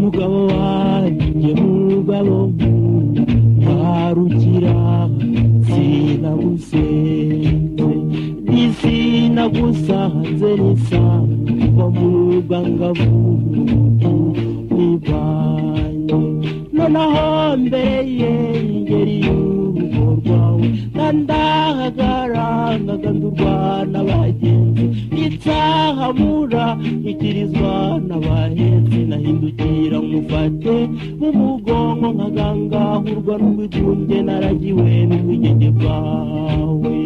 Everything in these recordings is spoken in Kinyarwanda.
mugabo wanjye mugabo ntarukira sinagusenze nisinagusanze nisanga mu bwangavu nibanye nonaho mbere y'ingeri y'urugo rwawe ndandahagaranga ndurwa n'abagenzi itsahamura ikirizwa n'abahetsi nahindukira ngufate mu mugongo nkagangahurwa n'ubwigunge naragiwe n'ubwigenge bwawe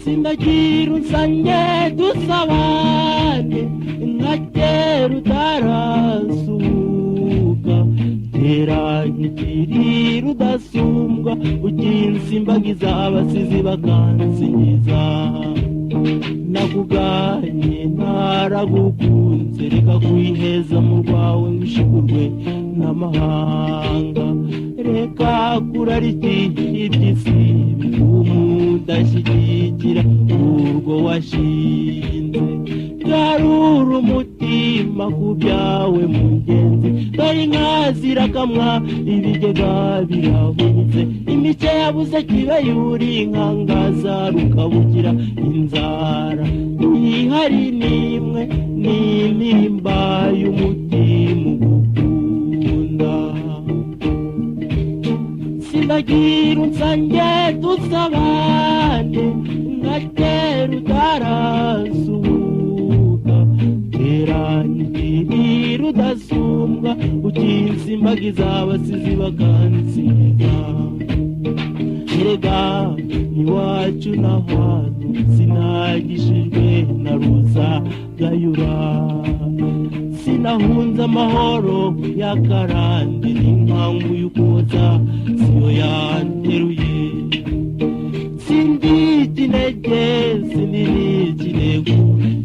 sindagira unsange dusabane nka kera utarasuka tera nkikirira udasumbwa ukinsimbagiza abasizi bakansingiza nakuganye ntaragukunze reka kwiheza mu rwawe ngishigurwe n'amahanga reka kurarikira iby'isi umudashyigikira urwo washinze garura umutima ku byawe mugenzi dore inka zirakamwa ibigega birahunitse imice yabuze kibe yuri inkangaza rukabugira inzara ihari nimwe n'intimba y'umutima ugukunda sindagira unsange dusabane nka kera utarasuka teranyikirira udasumbwa ukinsimbagiza abasizi bakansiga erega iwacu n'ahantu sinagishijwe na ruza gayura sinahunze amahoro y'akarande n'inkangu y'ukoza siyo yanteruye sindi ikinege sindi n'ikinego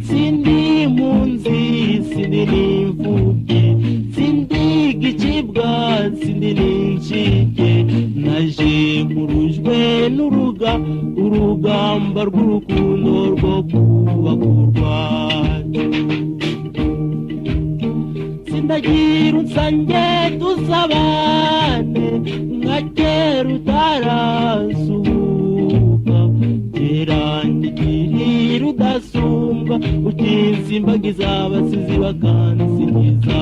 sindi impunzi sindi n'imfubyi sindi igicibwa sindi n'incike naje nkurujwe urugamba rw'urukundo rwo kubaka u Rwanda sindagira unsange dusabane nka kera utarasuka teranyikirira udasumbwa ukinsimbagiza abasizi bakansingiza